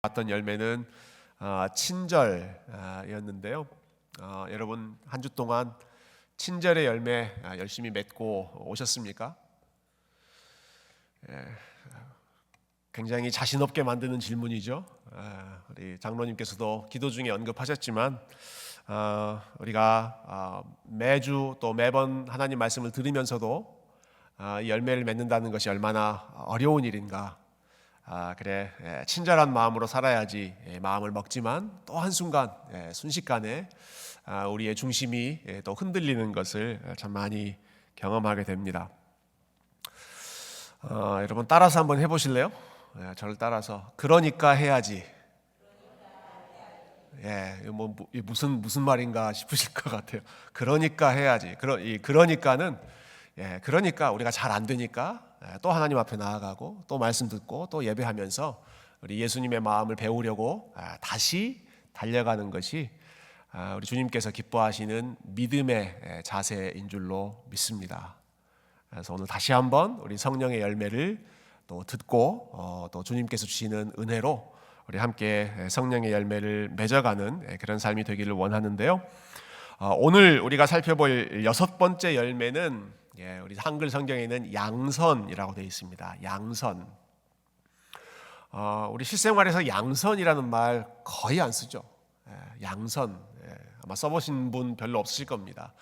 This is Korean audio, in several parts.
봤던 열매는 친절이었는데요. 여러분 한 주 동안 친절의 열매 열심히 맺고 오셨습니까? 굉장히 자신 없게 만드는 질문이죠. 우리 장로님께서도 기도 중에 언급하셨지만 우리가 매주 또 매번 하나님 말씀을 들으면서도 이 열매를 맺는다는 것이 얼마나 어려운 일인가. 그래, 친절한 마음으로 살아야지 마음을 먹지만 또 한순간 순식간에 우리의 중심이 또 흔들리는 것을 참 많이 경험하게 됩니다. 여러분 따라서 한번 해보실래요? 저를 따라서 그러니까 해야지. 무슨 말인가 싶으실 것 같아요. 그러니까 해야지. 그러니까는 그러니까 우리가 잘 안 되니까 또 하나님 앞에 나아가고 또 말씀 듣고 또 예배하면서 우리 예수님의 마음을 배우려고 다시 달려가는 것이 우리 주님께서 기뻐하시는 믿음의 자세인 줄로 믿습니다. 그래서 오늘 다시 한번 우리 성령의 열매를 또 듣고 또 주님께서 주시는 은혜로 우리 함께 성령의 열매를 맺어가는 그런 삶이 되기를 원하는데요. 오늘 우리가 살펴볼 6번째 열매는 우리 한글 성경에는 양선이라고 되어 있습니다. 양선. 우리 실생활에서 양선이라는 말 거의 안 쓰죠. 양선. 아마 써보신 분 별로 없으실 겁니다.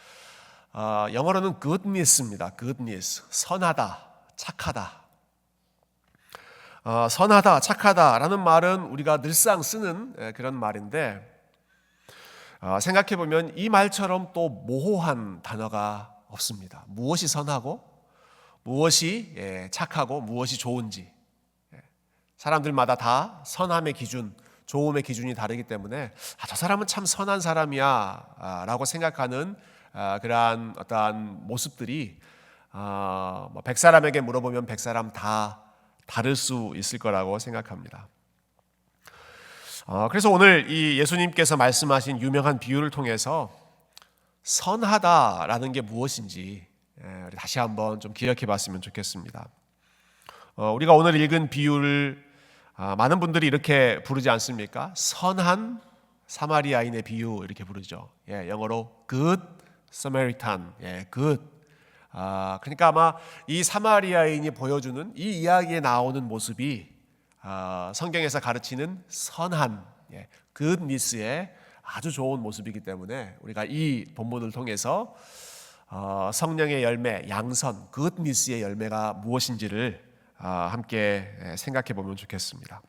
영어로는 goodness입니다. goodness. 선하다, 착하다. 선하다, 착하다라는 말은 우리가 늘상 쓰는 그런 말인데 생각해보면 이 말처럼 또 모호한 단어가 없습니다. 무엇이 선하고 무엇이 착하고 무엇이 좋은지 사람들마다 다 선함의 기준, 좋음의 기준이 다르기 때문에 저 사람은 참 선한 사람이야 라고 생각하는 그러한 어떠한 모습들이 100사람에게 물어보면 100사람 다 다를 수 있을 거라고 생각합니다. 그래서 오늘 이 예수님께서 말씀하신 유명한 비유를 통해서 선하다라는 게 무엇인지 다시 한번 좀 기억해 봤으면 좋겠습니다. 우리가 오늘 읽은 비유를 많은 분들이 이렇게 부르지 않습니까? 선한 사마리아인의 비유 이렇게 부르죠. 영어로 Good Samaritan. good. 그러니까 아마 이 사마리아인이 보여주는 이 이야기에 나오는 모습이 성경에서 가르치는 선한 goodness의 아주 좋은 모습이기 때문에 우리가 이 본문을 통해서 성령의 열매, 양선, goodness의 열매가 무엇인지를 함께 생각해 보면 좋겠습니다.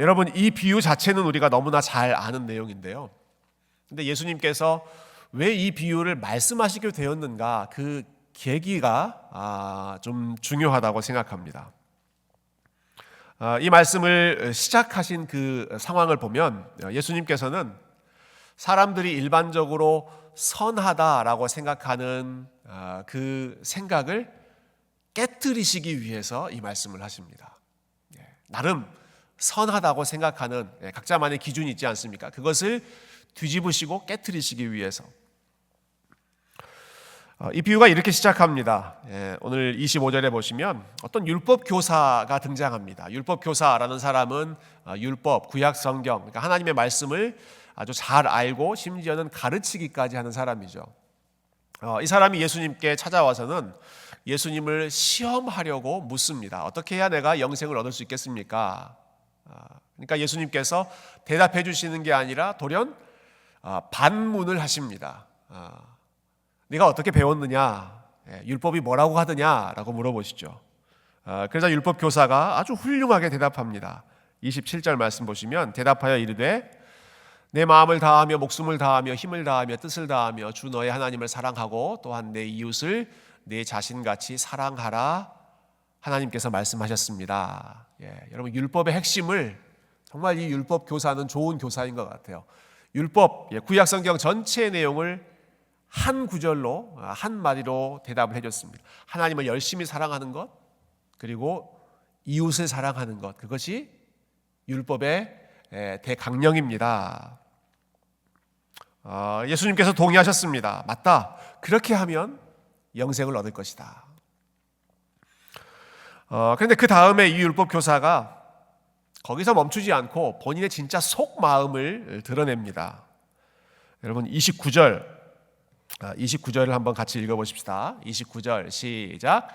여러분 이 비유 자체는 우리가 너무나 잘 아는 내용인데요. 근데 예수님께서 왜 이 비유를 말씀하시게 되었는가 그 계기가 좀 중요하다고 생각합니다. 이 말씀을 시작하신 그 상황을 보면 예수님께서는 사람들이 일반적으로 선하다라고 생각하는 그 생각을 깨트리시기 위해서 이 말씀을 하십니다. 나름 선하다고 생각하는 각자만의 기준이 있지 않습니까? 그것을 뒤집으시고 깨트리시기 위해서 이 비유가 이렇게 시작합니다. 오늘 25절에 보시면 어떤 율법 교사가 등장합니다. 율법 교사라는 사람은 율법, 구약 성경, 그러니까 하나님의 말씀을 아주 잘 알고 심지어는 가르치기까지 하는 사람이죠. 이 사람이 예수님께 찾아와서는 예수님을 시험하려고 묻습니다. 어떻게 해야 내가 영생을 얻을 수 있겠습니까? 그러니까 예수님께서 대답해 주시는 게 아니라 돌연 반문을 하십니다. 네가 어떻게 배웠느냐? 율법이 뭐라고 하느냐라고 물어보시죠. 그래서 율법 교사가 아주 훌륭하게 대답합니다. 27절 말씀 보시면 대답하여 이르되 내 마음을 다하며 목숨을 다하며 힘을 다하며 뜻을 다하며 주 너의 하나님을 사랑하고 또한 내 이웃을 내 자신같이 사랑하라 하나님께서 말씀하셨습니다. 여러분 율법의 핵심을 정말 이 율법 교사는 좋은 교사인 것 같아요. 율법, 구약 성경 전체의 내용을 한 구절로 한 마디로 대답을 해줬습니다. 하나님을 열심히 사랑하는 것 그리고 이웃을 사랑하는 것 그것이 율법의 대강령입니다. 예수님께서 동의하셨습니다. 맞다. 그렇게 하면 영생을 얻을 것이다. 그런데 그 다음에 이 율법 교사가 거기서 멈추지 않고 본인의 진짜 속마음을 드러냅니다. 여러분 29절을 한번 같이 읽어보십시다. 29절 시작.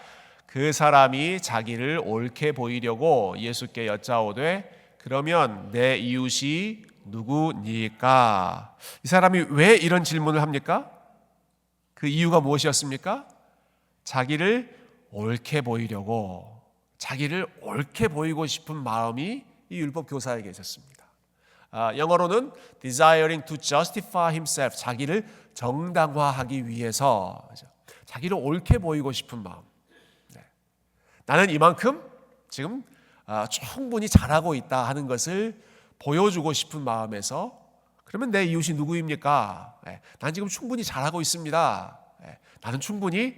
그 사람이 자기를 옳게 보이려고 예수께 여짜오되 그러면 내 이웃이 누구니까? 이 사람이 왜 이런 질문을 합니까? 그 이유가 무엇이었습니까? 자기를 옳게 보이려고, 자기를 옳게 보이고 싶은 마음이 이 율법 교사에게 있었습니다. 영어로는 desiring to justify himself, 자기를 정당화하기 위해서, 자기를 옳게 보이고 싶은 마음. 나는 이만큼 지금 충분히 잘하고 있다 하는 것을 보여주고 싶은 마음에서, 그러면 내 이웃이 누구입니까? 난 지금 충분히 잘하고 있습니다. 나는 충분히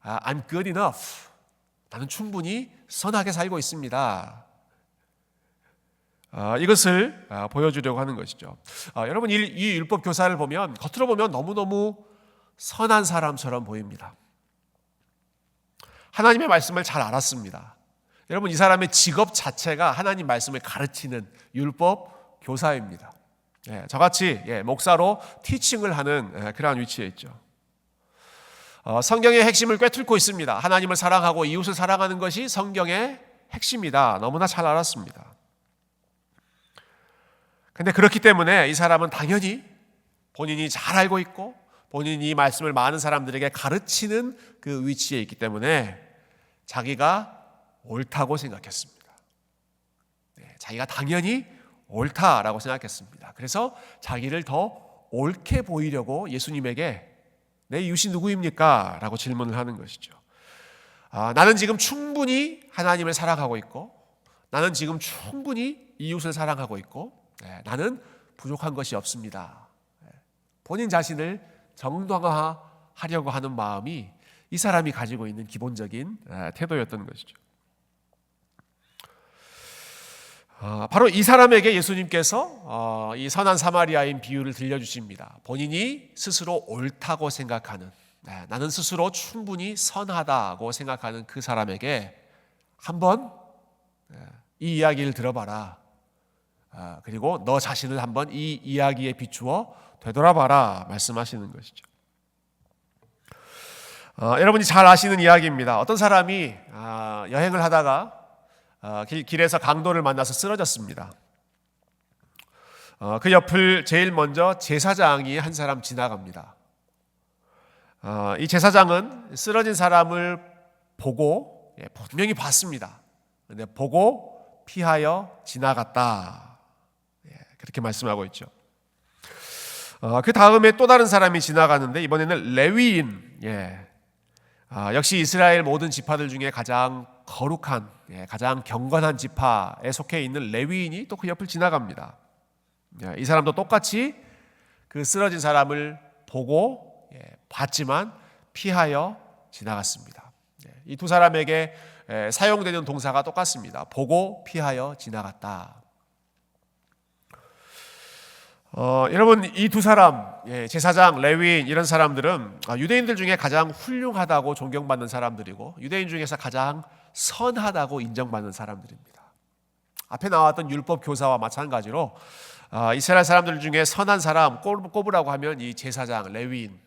I'm good enough. 나는 충분히 선하게 살고 있습니다. 이것을 보여주려고 하는 것이죠. 여러분, 이 율법 교사를 보면 겉으로 보면 너무너무 선한 사람처럼 보입니다. 하나님의 말씀을 잘 알았습니다. 여러분, 이 사람의 직업 자체가 하나님 말씀을 가르치는 율법 교사입니다. 저같이 목사로 티칭을 하는 그러한 위치에 있죠. 성경의 핵심을 꿰뚫고 있습니다. 하나님을 사랑하고 이웃을 사랑하는 것이 성경의 핵심이다. 너무나 잘 알았습니다. 그런데 그렇기 때문에 이 사람은 당연히 본인이 잘 알고 있고 본인이 이 말씀을 많은 사람들에게 가르치는 그 위치에 있기 때문에 자기가 옳다고 생각했습니다. 자기가 당연히 옳다라고 생각했습니다. 그래서 자기를 더 옳게 보이려고 예수님에게 내 이웃이 누구입니까? 라고 질문을 하는 것이죠. 나는 지금 충분히 하나님을 사랑하고 있고 나는 지금 충분히 이웃을 사랑하고 있고 나는 부족한 것이 없습니다. 본인 자신을 정당화하려고 하는 마음이 이 사람이 가지고 있는 기본적인 태도였던 것이죠. 바로 이 사람에게 예수님께서 이 선한 사마리아인 비유를 들려주십니다. 본인이 스스로 옳다고 생각하는, 나는 스스로 충분히 선하다고 생각하는 그 사람에게 한번 이 이야기를 들어봐라. 그리고 너 자신을 한번 이 이야기에 비추어 되돌아봐라 말씀하시는 것이죠. 여러분이 잘 아시는 이야기입니다. 어떤 사람이 여행을 하다가 길에서 강도를 만나서 쓰러졌습니다. 그 옆을 제일 먼저 제사장이 한 사람 지나갑니다. 이 제사장은 쓰러진 사람을 보고 분명히 봤습니다. 그런데 보고 피하여 지나갔다. 그렇게 말씀하고 있죠. 그 다음에 또 다른 사람이 지나가는데 이번에는 레위인, 역시 이스라엘 모든 지파들 중에 가장 거룩한, 가장 경건한 지파에 속해 있는 레위인이 또 그 옆을 지나갑니다. 이 사람도 똑같이 그 쓰러진 사람을 보고 봤지만 피하여 지나갔습니다. 이 두 사람에게 사용되는 동사가 똑같습니다. 보고 피하여 지나갔다. 여러분, 이 두 사람, 제사장, 레위인 이런 사람들은 유대인들 중에 가장 훌륭하다고 존경받는 사람들이고 유대인 중에서 가장 선하다고 인정받는 사람들입니다. 앞에 나왔던 율법 교사와 마찬가지로 이스라엘 사람들 중에 선한 사람 꼽으라고 하면 이 제사장, 레위인,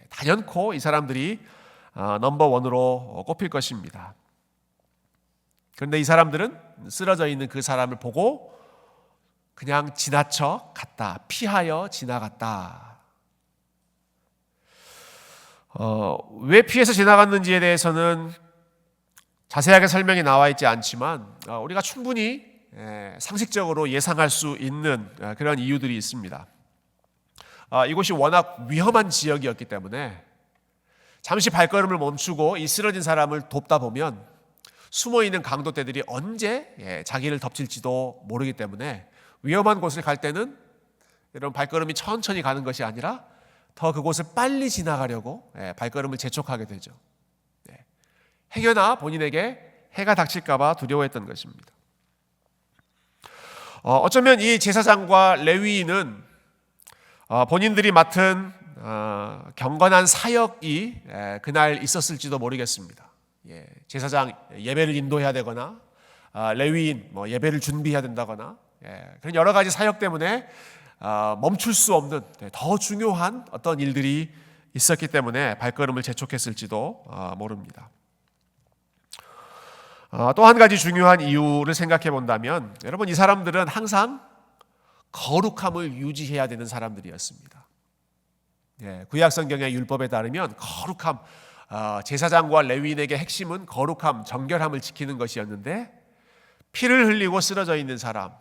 단연코 이 사람들이 넘버 원으로 꼽힐 것입니다. 그런데 이 사람들은 쓰러져 있는 그 사람을 보고 그냥 지나쳐 갔다, 피하여 지나갔다. 왜 피해서 지나갔는지에 대해서는 자세하게 설명이 나와 있지 않지만 우리가 충분히 상식적으로 예상할 수 있는 그런 이유들이 있습니다. 이곳이 워낙 위험한 지역이었기 때문에 잠시 발걸음을 멈추고 이 쓰러진 사람을 돕다 보면 숨어있는 강도떼들이 언제 자기를 덮칠지도 모르기 때문에 위험한 곳을 갈 때는 이런 발걸음이 천천히 가는 것이 아니라 더 그곳을 빨리 지나가려고 발걸음을 재촉하게 되죠. 행여나 본인에게 해가 닥칠까 봐 두려워했던 것입니다. 어쩌면 이 제사장과 레위인은 본인들이 맡은 경건한 사역이 그날 있었을지도 모르겠습니다. 제사장 예배를 인도해야 되거나 레위인 예배를 준비해야 된다거나 그런 여러 가지 사역 때문에 멈출 수 없는 더 중요한 어떤 일들이 있었기 때문에 발걸음을 재촉했을지도 모릅니다. 또 한 가지 중요한 이유를 생각해 본다면 여러분, 이 사람들은 항상 거룩함을 유지해야 되는 사람들이었습니다. 구약 성경의 율법에 따르면 거룩함, 제사장과 레위인에게 핵심은 거룩함, 정결함을 지키는 것이었는데, 피를 흘리고 쓰러져 있는 사람,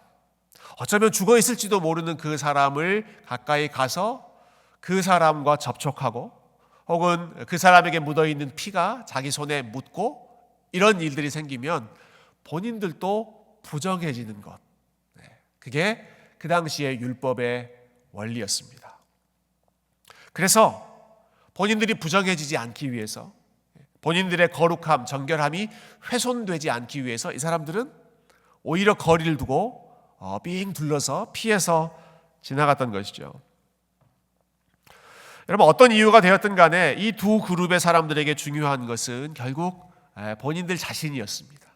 어쩌면 죽어 있을지도 모르는 그 사람을 가까이 가서 그 사람과 접촉하고 혹은 그 사람에게 묻어있는 피가 자기 손에 묻고 이런 일들이 생기면 본인들도 부정해지는 것, 그게 그 당시의 율법의 원리였습니다. 그래서 본인들이 부정해지지 않기 위해서, 본인들의 거룩함, 정결함이 훼손되지 않기 위해서 이 사람들은 오히려 거리를 두고 삥 둘러서 피해서 지나갔던 것이죠. 여러분, 어떤 이유가 되었든 간에 이 두 그룹의 사람들에게 중요한 것은 결국 본인들 자신이었습니다.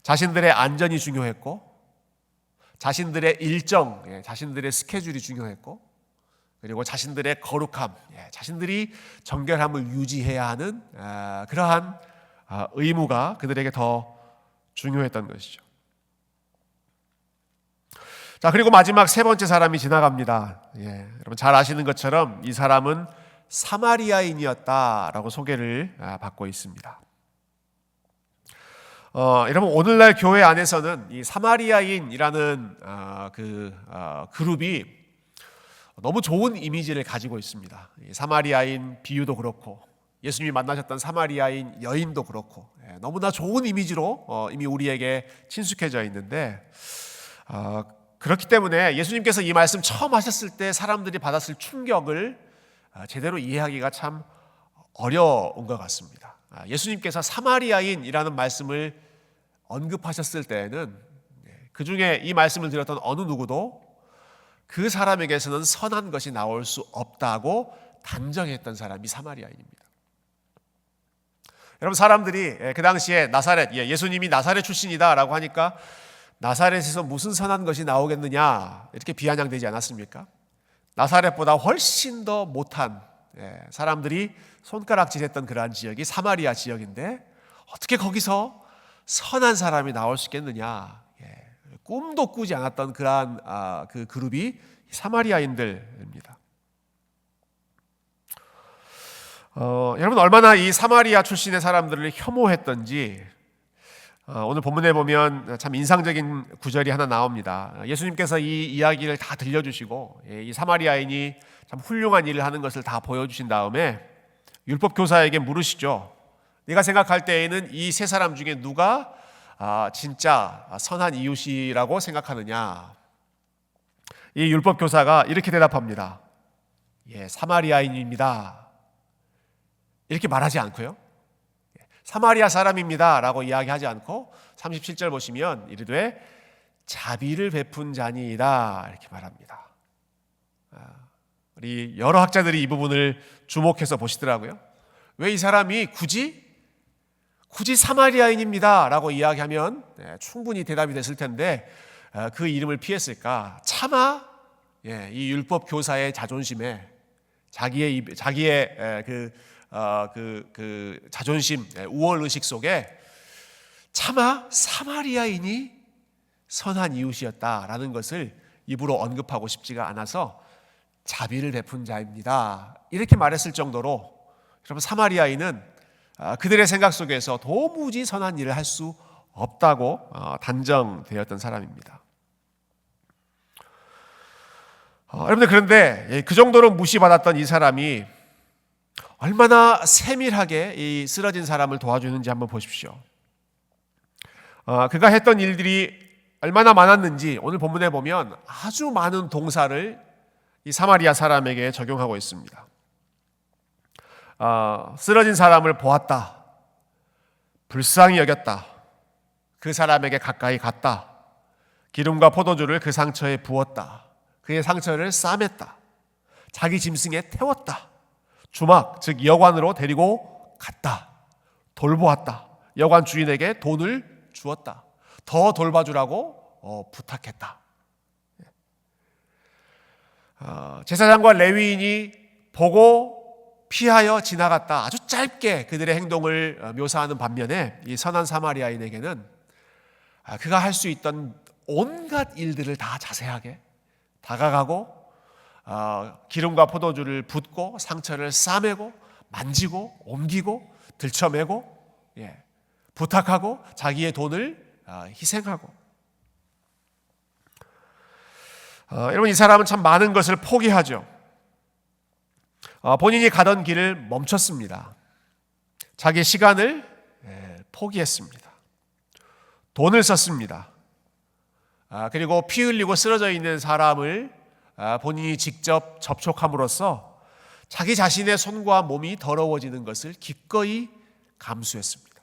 자신들의 안전이 중요했고, 자신들의 일정, 자신들의 스케줄이 중요했고, 그리고 자신들의 거룩함, 자신들이 정결함을 유지해야 하는 그러한 의무가 그들에게 더 중요했던 것이죠. 자, 그리고 마지막 세 번째 사람이 지나갑니다. 여러분 잘 아시는 것처럼 이 사람은 사마리아인이었다라고 소개를 받고 있습니다. 여러분, 오늘날 교회 안에서는 이 사마리아인이라는 그룹이 너무 좋은 이미지를 가지고 있습니다. 사마리아인 비유도 그렇고, 예수님이 만나셨던 사마리아인 여인도 그렇고, 너무나 좋은 이미지로 이미 우리에게 친숙해져 있는데, 그렇기 때문에 예수님께서 이 말씀 처음 하셨을 때 사람들이 받았을 충격을 제대로 이해하기가 참 어려운 것 같습니다. 예수님께서 사마리아인이라는 말씀을 언급하셨을 때에는 그 중에 이 말씀을 들었던 어느 누구도 그 사람에게서는 선한 것이 나올 수 없다고 단정했던 사람이 사마리아인입니다. 여러분, 사람들이 그 당시에 나사렛, 예수님이 나사렛 출신이다라고 하니까 나사렛에서 무슨 선한 것이 나오겠느냐 이렇게 비아냥되지 않았습니까? 나사렛보다 훨씬 더 못한 사람들이 손가락질했던 그러한 지역이 사마리아 지역인데 어떻게 거기서 선한 사람이 나올 수 있겠느냐, 꿈도 꾸지 않았던 그러한 그 그룹이 사마리아인들입니다. 여러분, 얼마나 이 사마리아 출신의 사람들을 혐오했던지 오늘 본문에 보면 참 인상적인 구절이 하나 나옵니다. 예수님께서 이 이야기를 다 들려주시고 이 사마리아인이 참 훌륭한 일을 하는 것을 다 보여주신 다음에 율법 교사에게 물으시죠. 네가 생각할 때에는 이 세 사람 중에 누가 진짜 선한 이웃이라고 생각하느냐? 이 율법 교사가 이렇게 대답합니다. 사마리아인입니다. 이렇게 말하지 않고요, 사마리아 사람입니다 라고 이야기하지 않고 37절 보시면 이르되 자비를 베푼 자니이다 이렇게 말합니다. 우리 여러 학자들이 이 부분을 주목해서 보시더라고요. 왜 이 사람이 굳이 사마리아인입니다 라고 이야기하면 충분히 대답이 됐을 텐데 그 이름을 피했을까? 차마 이 율법 교사의 자존심에 자기의 그 자존심, 우월 의식 속에 차마 사마리아인이 선한 이웃이었다라는 것을 입으로 언급하고 싶지가 않아서 자비를 베푼 자입니다 이렇게 말했을 정도로, 여러분, 사마리아인은 그들의 생각 속에서 도무지 선한 일을 할 수 없다고 단정되었던 사람입니다. 여러분들, 그런데 그 정도로 무시받았던 이 사람이 얼마나 세밀하게 이 쓰러진 사람을 도와주는지 한번 보십시오. 그가 했던 일들이 얼마나 많았는지 오늘 본문에 보면 아주 많은 동사를 이 사마리아 사람에게 적용하고 있습니다. 쓰러진 사람을 보았다, 불쌍히 여겼다, 그 사람에게 가까이 갔다, 기름과 포도주를 그 상처에 부었다, 그의 상처를 싸맸다, 자기 짐승에 태웠다, 주막 즉 여관으로 데리고 갔다, 돌보았다, 여관 주인에게 돈을 주었다. 더 돌봐주라고 부탁했다. 제사장과 레위인이 보고 피하여 지나갔다. 아주 짧게 그들의 행동을 묘사하는 반면에 이 선한 사마리아인에게는 그가 할 수 있던 온갖 일들을 다 자세하게 다가가고 기름과 포도주를 붓고 상처를 싸매고 만지고 옮기고 들쳐매고 부탁하고 자기의 돈을 희생하고 여러분, 이 사람은 참 많은 것을 포기하죠. 본인이 가던 길을 멈췄습니다. 자기 시간을 포기했습니다. 돈을 썼습니다. 그리고 피 흘리고 쓰러져 있는 사람을 본인이 직접 접촉함으로써 자기 자신의 손과 몸이 더러워지는 것을 기꺼이 감수했습니다.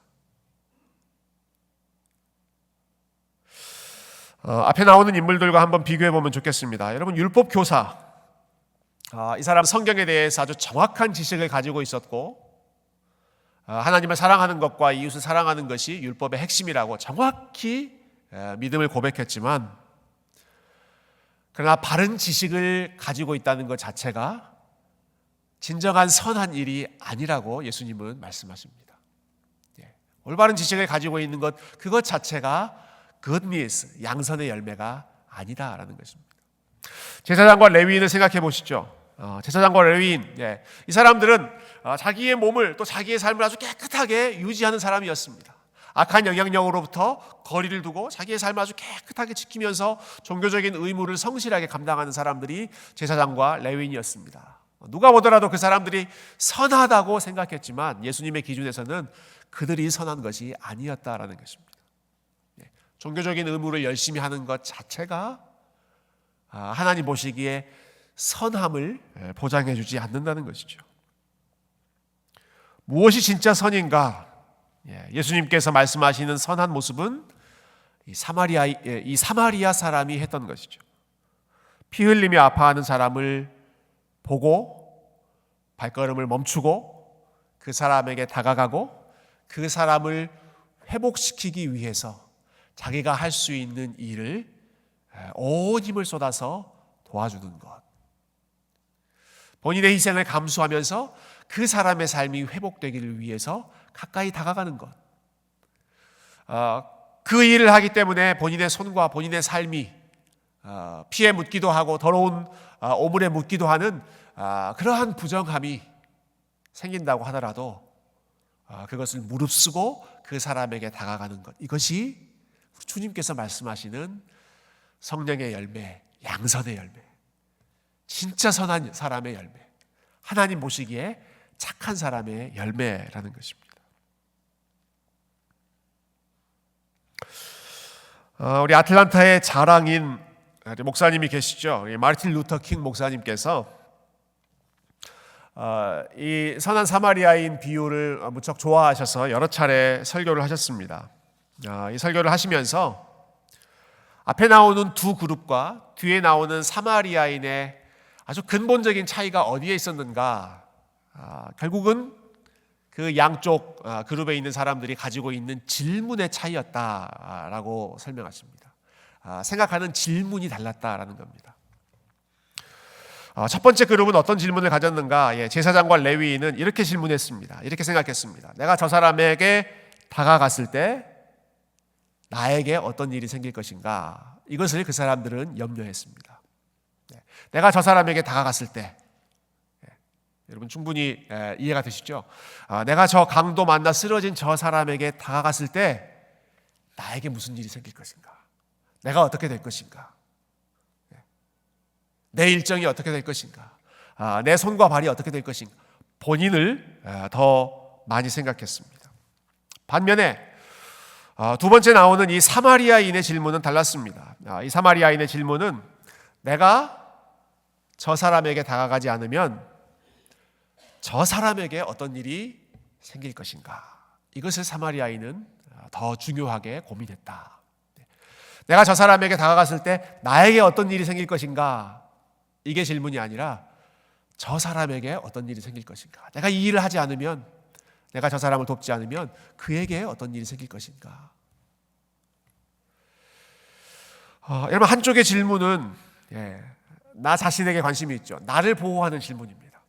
앞에 나오는 인물들과 한번 비교해 보면 좋겠습니다. 여러분, 율법 교사, 이 사람 성경에 대해서 아주 정확한 지식을 가지고 있었고 하나님을 사랑하는 것과 이웃을 사랑하는 것이 율법의 핵심이라고 정확히 믿음을 고백했지만, 그러나 바른 지식을 가지고 있다는 것 자체가 진정한 선한 일이 아니라고 예수님은 말씀하십니다. 올바른 지식을 가지고 있는 것, 그것 자체가 goodness, 양선의 열매가 아니다라는 것입니다. 제사장과 레위인을 생각해 보시죠. 제사장과 레위인, 이 사람들은 자기의 몸을 또 자기의 삶을 아주 깨끗하게 유지하는 사람이었습니다. 악한 영향력으로부터 거리를 두고 자기의 삶을 아주 깨끗하게 지키면서 종교적인 의무를 성실하게 감당하는 사람들이 제사장과 레위인이었습니다. 누가 보더라도 그 사람들이 선하다고 생각했지만 예수님의 기준에서는 그들이 선한 것이 아니었다라는 것입니다. 종교적인 의무를 열심히 하는 것 자체가 하나님 보시기에 선함을 보장해 주지 않는다는 것이죠. 무엇이 진짜 선인가? 예수님께서 말씀하시는 선한 모습은 이 사마리아 사람이 했던 것이죠. 피 흘리며 아파하는 사람을 보고 발걸음을 멈추고 그 사람에게 다가가고 그 사람을 회복시키기 위해서 자기가 할 수 있는 일을 온 힘을 쏟아서 도와주는 것. 본인의 희생을 감수하면서 그 사람의 삶이 회복되기를 위해서 가까이 다가가는 것. 그 일을 하기 때문에 본인의 손과 본인의 삶이 피에 묻기도 하고 더러운 오물에 묻기도 하는 그러한 부정함이 생긴다고 하더라도 그것을 무릅쓰고 그 사람에게 다가가는 것. 이것이 주님께서 말씀하시는 성령의 열매, 양선의 열매, 진짜 선한 사람의 열매, 하나님 보시기에 착한 사람의 열매라는 것입니다. 우리 아틀란타의 자랑인 목사님이 계시죠. 마르틴 루터 킹 목사님께서 이 선한 사마리아인 비유를 무척 좋아하셔서 여러 차례 설교를 하셨습니다. 이 설교를 하시면서 앞에 나오는 두 그룹과 뒤에 나오는 사마리아인의 아주 근본적인 차이가 어디에 있었는가, 결국은 그 양쪽 그룹에 있는 사람들이 가지고 있는 질문의 차이였다라고 설명하십니다. 생각하는 질문이 달랐다라는 겁니다. 첫 번째 그룹은 어떤 질문을 가졌는가? 제사장과 레위인은 이렇게 질문했습니다. 이렇게 생각했습니다. 내가 저 사람에게 다가갔을 때 나에게 어떤 일이 생길 것인가? 이것을 그 사람들은 염려했습니다. 내가 저 사람에게 다가갔을 때, 여러분 충분히 이해가 되시죠? 내가 저 강도 만나 쓰러진 저 사람에게 다가갔을 때 나에게 무슨 일이 생길 것인가? 내가 어떻게 될 것인가? 내 일정이 어떻게 될 것인가? 내 손과 발이 어떻게 될 것인가? 본인을 더 많이 생각했습니다. 반면에 두 번째 나오는 이 사마리아인의 질문은 달랐습니다. 이 사마리아인의 질문은 내가 저 사람에게 다가가지 않으면 저 사람에게 어떤 일이 생길 것인가? 이것을 사마리아인은 더 중요하게 고민했다. 내가 저 사람에게 다가갔을 때 나에게 어떤 일이 생길 것인가? 이게 질문이 아니라 저 사람에게 어떤 일이 생길 것인가? 내가 이 일을 하지 않으면 내가 저 사람을 돕지 않으면 그에게 어떤 일이 생길 것인가? 여러분, 한쪽의 질문은 나 자신에게 관심이 있죠. 나를 보호하는 질문입니다.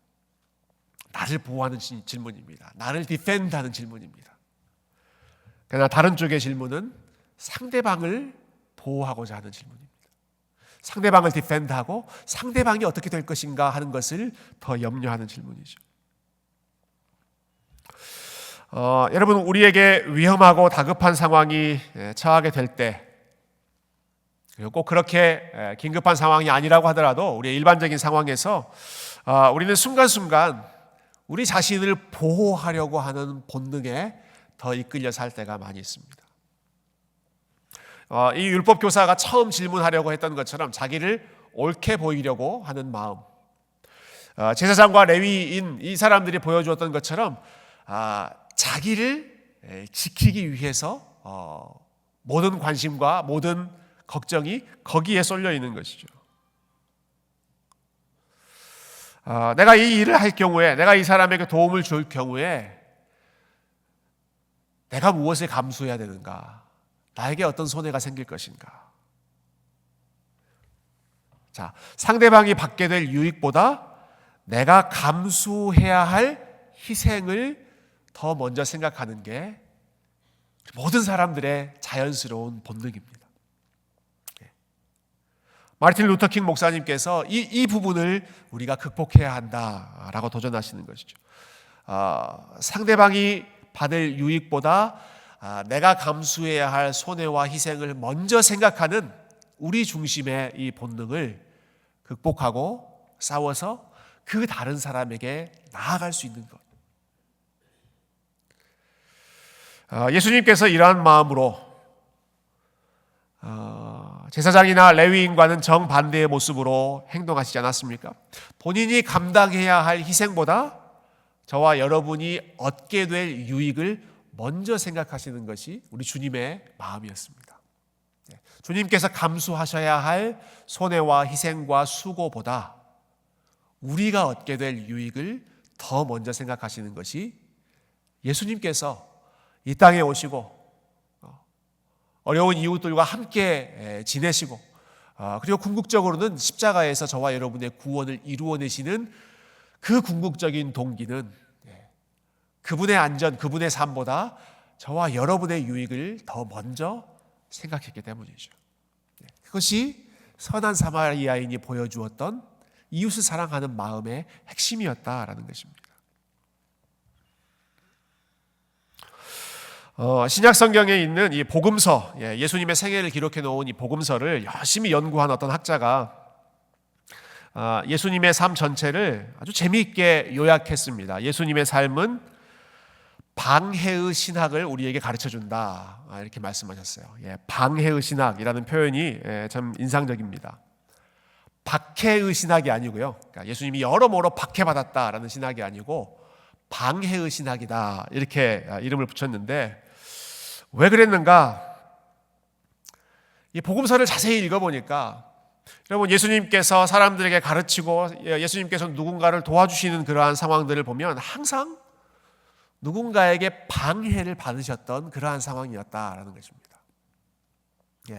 나를 보호하는 질문입니다. 나를 디펜드하는 질문입니다. 그러나 다른 쪽의 질문은 상대방을 보호하고자 하는 질문입니다. 상대방을 디펜드하고 상대방이 어떻게 될 것인가 하는 것을 더 염려하는 질문이죠. 여러분, 우리에게 위험하고 다급한 상황이 처하게 될 때, 그리고 꼭 그렇게 긴급한 상황이 아니라고 하더라도 우리의 일반적인 상황에서 우리는 순간순간 우리 자신을 보호하려고 하는 본능에 더 이끌려 살 때가 많이 있습니다. 이 율법 교사가 처음 질문하려고 했던 것처럼 자기를 옳게 보이려고 하는 마음, 제사장과 레위인 이 사람들이 보여주었던 것처럼 자기를 지키기 위해서 모든 관심과 모든 걱정이 거기에 쏠려 있는 것이죠. 내가 이 일을 할 경우에, 내가 이 사람에게 도움을 줄 경우에 내가 무엇을 감수해야 되는가? 나에게 어떤 손해가 생길 것인가? 자, 상대방이 받게 될 유익보다 내가 감수해야 할 희생을 더 먼저 생각하는 게 모든 사람들의 자연스러운 본능입니다. 마르틴 루터킹 목사님께서 이 부분을 우리가 극복해야 한다라고 도전하시는 것이죠. 상대방이 받을 유익보다 내가 감수해야 할 손해와 희생을 먼저 생각하는 우리 중심의 이 본능을 극복하고 싸워서 그 다른 사람에게 나아갈 수 있는 것. 예수님께서 이러한 마음으로 제사장이나 레위인과는 정반대의 모습으로 행동하시지 않았습니까? 본인이 감당해야 할 희생보다 저와 여러분이 얻게 될 유익을 먼저 생각하시는 것이 우리 주님의 마음이었습니다. 주님께서 감수하셔야 할 손해와 희생과 수고보다 우리가 얻게 될 유익을 더 먼저 생각하시는 것이 예수님께서 이 땅에 오시고 어려운 이웃들과 함께 지내시고 그리고 궁극적으로는 십자가에서 저와 여러분의 구원을 이루어내시는 그 궁극적인 동기는 그분의 안전, 그분의 삶보다 저와 여러분의 유익을 더 먼저 생각했기 때문이죠. 그것이 선한 사마리아인이 보여주었던 이웃을 사랑하는 마음의 핵심이었다라는 것입니다. 신약 성경에 있는 이 복음서, 예수님의 생애를 기록해 놓은 이 복음서를 열심히 연구한 어떤 학자가 예수님의 삶 전체를 아주 재미있게 요약했습니다. 예수님의 삶은 방해의 신학을 우리에게 가르쳐준다, 이렇게 말씀하셨어요. 방해의 신학이라는 표현이 참 인상적입니다. 박해의 신학이 아니고요, 그러니까 예수님이 여러모로 박해받았다라는 신학이 아니고 방해의 신학이다, 이렇게 이름을 붙였는데 왜 그랬는가? 이 복음서를 자세히 읽어보니까 여러분, 예수님께서 사람들에게 가르치고 예수님께서 누군가를 도와주시는 그러한 상황들을 보면 항상 누군가에게 방해를 받으셨던 그러한 상황이었다라는 것입니다.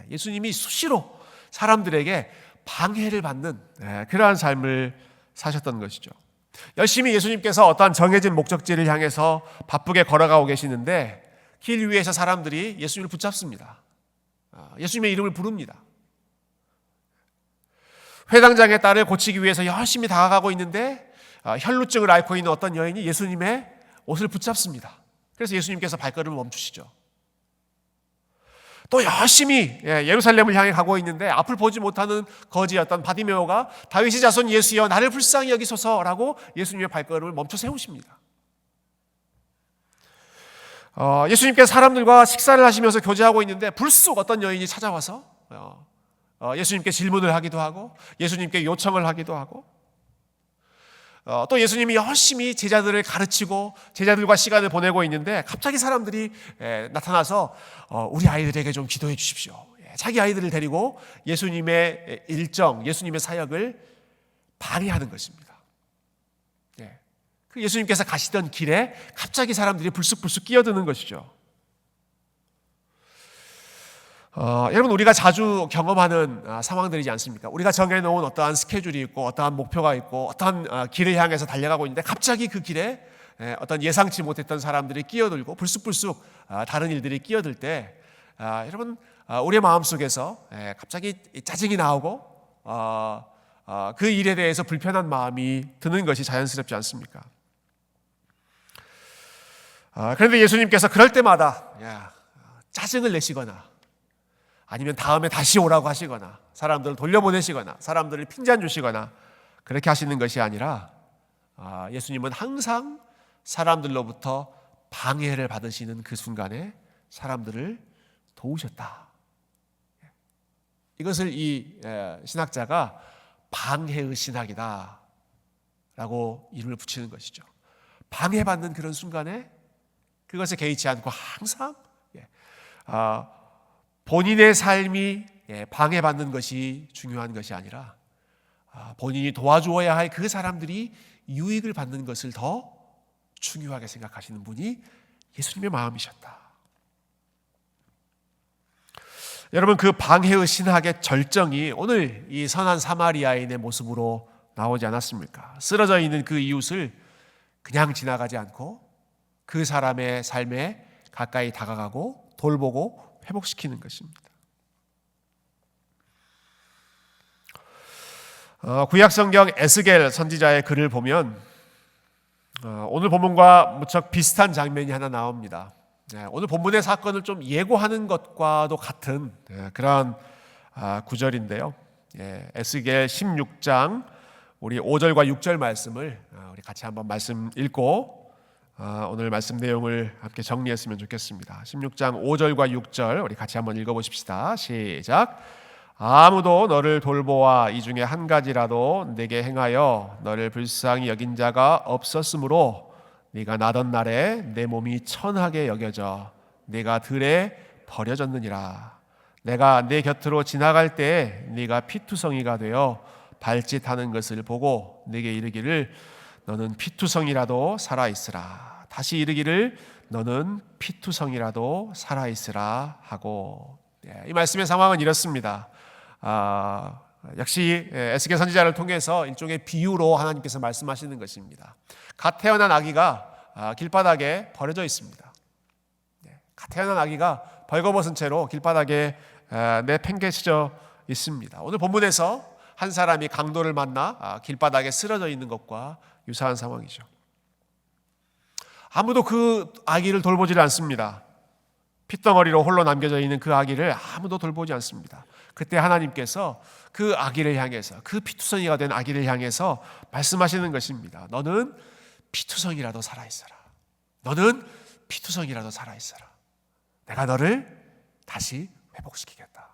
예수님이 수시로 사람들에게 방해를 받는 그러한 삶을 사셨던 것이죠. 열심히 예수님께서 어떠한 정해진 목적지를 향해서 바쁘게 걸어가고 계시는데 길 위에서 사람들이 예수님을 붙잡습니다. 예수님의 이름을 부릅니다. 회당장의 딸을 고치기 위해서 열심히 다가가고 있는데 혈루증을 앓고 있는 어떤 여인이 예수님의 옷을 붙잡습니다. 그래서 예수님께서 발걸음을 멈추시죠. 또 열심히 예루살렘을 향해 가고 있는데 앞을 보지 못하는 거지였던 바디메오가 다윗의 자손 예수여 나를 불쌍히 여기소서라고 예수님의 발걸음을 멈춰 세우십니다. 예수님께서 사람들과 식사를 하시면서 교제하고 있는데 불쑥 어떤 여인이 찾아와서 예수님께 질문을 하기도 하고 예수님께 요청을 하기도 하고 또 예수님이 열심히 제자들을 가르치고 제자들과 시간을 보내고 있는데 갑자기 사람들이 나타나서 우리 아이들에게 좀 기도해 주십시오. 자기 아이들을 데리고 예수님의 일정, 예수님의 사역을 방해하는 것입니다. 그 예수님께서 가시던 길에 갑자기 사람들이 불쑥불쑥 끼어드는 것이죠. 여러분, 우리가 자주 경험하는 상황들이지 않습니까? 우리가 정해놓은 어떠한 스케줄이 있고 어떠한 목표가 있고 어떠한 길을 향해서 달려가고 있는데 갑자기 그 길에 어떤 예상치 못했던 사람들이 끼어들고 불쑥불쑥 다른 일들이 끼어들 때 여러분, 우리의 마음속에서 갑자기 짜증이 나오고 그 일에 대해서 불편한 마음이 드는 것이 자연스럽지 않습니까? 그런데 예수님께서 그럴 때마다 짜증을 내시거나 아니면 다음에 다시 오라고 하시거나 사람들을 돌려보내시거나 사람들을 핀잔 주시거나 그렇게 하시는 것이 아니라 예수님은 항상 사람들로부터 방해를 받으시는 그 순간에 사람들을 도우셨다. 이것을 이 신학자가 방해의 신학이다 라고 이름을 붙이는 것이죠. 방해받는 그런 순간에 그것에 개의치 않고 항상 본인의 삶이 방해받는 것이 중요한 것이 아니라 본인이 도와주어야 할 그 사람들이 유익을 받는 것을 더 중요하게 생각하시는 분이 예수님의 마음이셨다. 여러분, 그 방해의 신학의 절정이 오늘 이 선한 사마리아인의 모습으로 나오지 않았습니까? 쓰러져 있는 그 이웃을 그냥 지나가지 않고 그 사람의 삶에 가까이 다가가고 돌보고 회복시키는 것입니다. 구약성경 에스겔 선지자의 글을 보면 오늘 본문과 무척 비슷한 장면이 하나 나옵니다. 오늘 본문의 사건을 좀 예고하는 것과도 같은 그런 구절인데요. 에스겔 16장 우리 5절과 6절 말씀을 우리 같이 한번 말씀 읽고 오늘 말씀 내용을 함께 정리했으면 좋겠습니다. 16장 5절과 6절 우리 같이 한번 읽어보십시다. 시작. 아무도 너를 돌보아 이 중에 한 가지라도 내게 행하여 너를 불쌍히 여긴 자가 없었으므로 네가 나던 날에 내 몸이 천하게 여겨져 네가 들에 버려졌느니라. 내가 내 곁으로 지나갈 때에 네가 피투성이가 되어 발짓하는 것을 보고 네게 이르기를 너는 피투성이라도 살아있으라. 다시 이르기를 너는 피투성이라도 살아있으라 하고. 이 말씀의 상황은 이렇습니다. 역시 에스겔 선지자를 통해서 일종의 비유로 하나님께서 말씀하시는 것입니다. 갓 태어난 아기가 길바닥에 버려져 있습니다. 갓 태어난 아기가 벌거벗은 채로 길바닥에 내팽개쳐져 있습니다. 오늘 본문에서 한 사람이 강도를 만나 길바닥에 쓰러져 있는 것과 유사한 상황이죠. 아무도 그 아기를 돌보지 않습니다. 핏덩어리로 홀로 남겨져 있는 그 아기를 아무도 돌보지 않습니다. 그때 하나님께서 그 아기를 향해서, 그 피투성이가 된 아기를 향해서 말씀하시는 것입니다. 너는 피투성이라도 살아있어라. 너는 피투성이라도 살아있어라. 내가 너를 다시 회복시키겠다.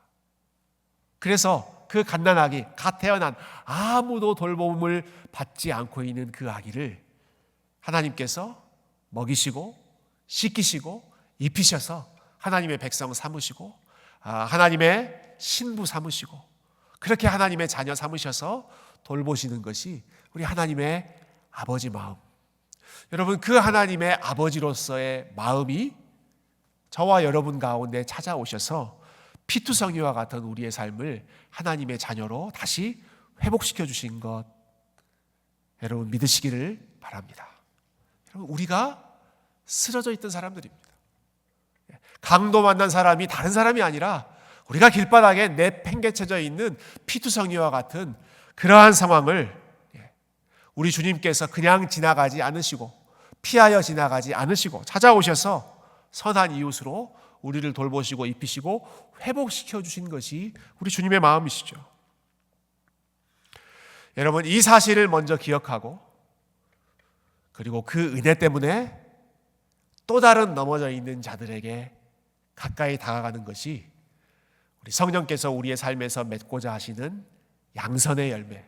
그래서 그 갓난아기, 갓 태어난 아무도 돌봄을 받지 않고 있는 그 아기를 하나님께서 먹이시고 씻기시고 입히셔서 하나님의 백성 삼으시고 하나님의 신부 삼으시고 그렇게 하나님의 자녀 삼으셔서 돌보시는 것이 우리 하나님의 아버지 마음. 여러분, 그 하나님의 아버지로서의 마음이 저와 여러분 가운데 찾아오셔서 피투성이와 같은 우리의 삶을 하나님의 자녀로 다시 회복시켜 주신 것 여러분 믿으시기를 바랍니다. 여러분, 우리가 쓰러져 있던 사람들입니다. 강도 만난 사람이 다른 사람이 아니라 우리가 길바닥에 내팽개쳐져 있는 피투성이와 같은 그러한 상황을 우리 주님께서 그냥 지나가지 않으시고 피하여 지나가지 않으시고 찾아오셔서 선한 이웃으로 우리를 돌보시고 입히시고 회복시켜 주신 것이 우리 주님의 마음이시죠. 여러분, 이 사실을 먼저 기억하고 그리고 그 은혜 때문에 또 다른 넘어져 있는 자들에게 가까이 다가가는 것이 우리 성령께서 우리의 삶에서 맺고자 하시는 양선의 열매,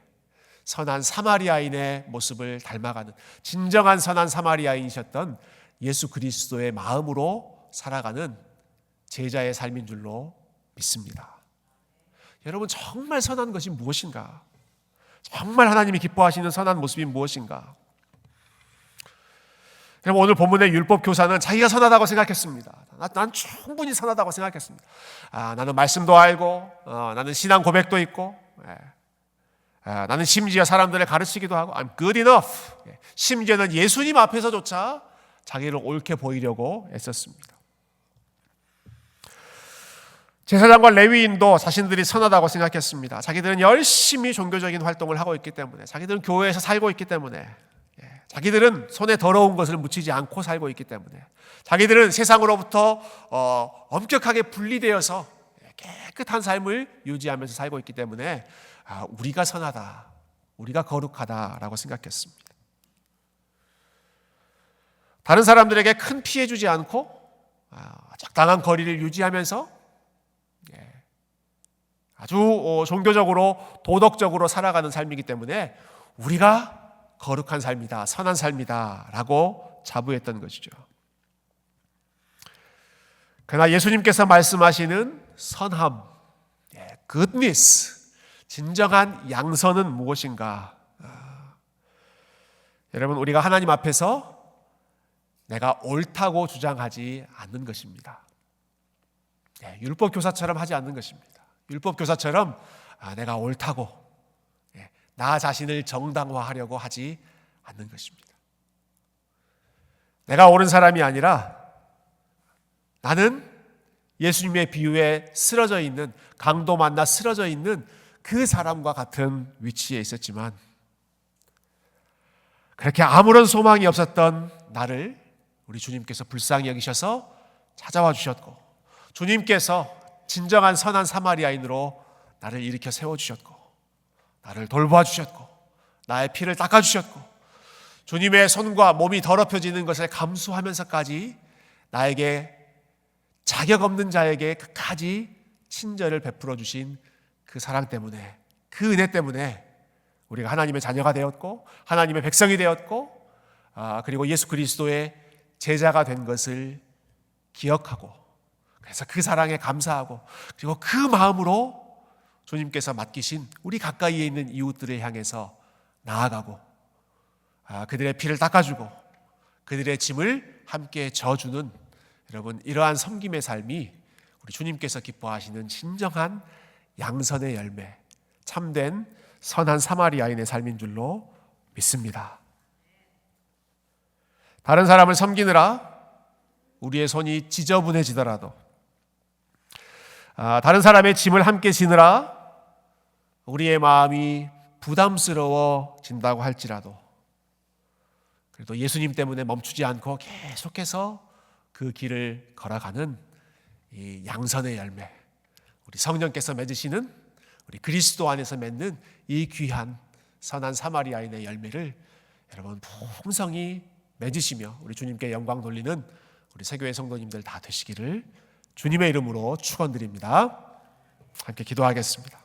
선한 사마리아인의 모습을 닮아가는 진정한 선한 사마리아인이셨던 예수 그리스도의 마음으로 살아가는 제자의 삶인 줄로 믿습니다. 여러분, 정말 선한 것이 무엇인가? 정말 하나님이 기뻐하시는 선한 모습이 무엇인가? 여러분, 오늘 본문의 율법 교사는 자기가 선하다고 생각했습니다. 난 충분히 선하다고 생각했습니다. 나는 말씀도 알고, 나는 신앙 고백도 있고, 나는 심지어 사람들을 가르치기도 하고, I'm good enough. 심지어는 예수님 앞에서조차 자기를 옳게 보이려고 애썼습니다. 제사장과 레위인도 자신들이 선하다고 생각했습니다. 자기들은 열심히 종교적인 활동을 하고 있기 때문에, 자기들은 교회에서 살고 있기 때문에, 자기들은 손에 더러운 것을 묻히지 않고 살고 있기 때문에, 자기들은 세상으로부터 엄격하게 분리되어서 깨끗한 삶을 유지하면서 살고 있기 때문에 우리가 선하다, 우리가 거룩하다라고 생각했습니다. 다른 사람들에게 큰 피해 주지 않고 적당한 거리를 유지하면서 아주 종교적으로 도덕적으로 살아가는 삶이기 때문에 우리가 거룩한 삶이다, 선한 삶이다 라고 자부했던 것이죠. 그러나 예수님께서 말씀하시는 선함, goodness, 진정한 양선은 무엇인가? 여러분, 우리가 하나님 앞에서 내가 옳다고 주장하지 않는 것입니다. 율법 교사처럼 하지 않는 것입니다. 율법 교사처럼 내가 옳다고 나 자신을 정당화하려고 하지 않는 것입니다. 내가 옳은 사람이 아니라 나는 예수님의 비유에 쓰러져 있는, 강도 만나 쓰러져 있는 그 사람과 같은 위치에 있었지만 그렇게 아무런 소망이 없었던 나를 우리 주님께서 불쌍히 여기셔서 찾아와 주셨고, 주님께서 진정한 선한 사마리아인으로 나를 일으켜 세워주셨고, 나를 돌봐주셨고, 나의 피를 닦아주셨고, 주님의 손과 몸이 더럽혀지는 것을 감수하면서까지 나에게, 자격 없는 자에게 끝까지 친절을 베풀어 주신 그 사랑 때문에, 그 은혜 때문에 우리가 하나님의 자녀가 되었고, 하나님의 백성이 되었고, 그리고 예수 그리스도의 제자가 된 것을 기억하고, 그래서 그 사랑에 감사하고, 그리고 그 마음으로 주님께서 맡기신 우리 가까이에 있는 이웃들을 향해서 나아가고, 그들의 피를 닦아주고 그들의 짐을 함께 져주는, 여러분, 이러한 섬김의 삶이 우리 주님께서 기뻐하시는 진정한 양선의 열매, 참된 선한 사마리아인의 삶인 줄로 믿습니다. 다른 사람을 섬기느라 우리의 손이 지저분해지더라도, 다른 사람의 짐을 함께 지느라 우리의 마음이 부담스러워진다고 할지라도, 그래도 예수님 때문에 멈추지 않고 계속해서 그 길을 걸어가는 이 양선의 열매, 우리 성령께서 맺으시는, 우리 그리스도 안에서 맺는 이 귀한 선한 사마리아인의 열매를 여러분 풍성히 맺으시며 우리 주님께 영광 돌리는 우리 세교회 성도님들 다 되시기를 주님의 이름으로 축원드립니다. 함께 기도하겠습니다.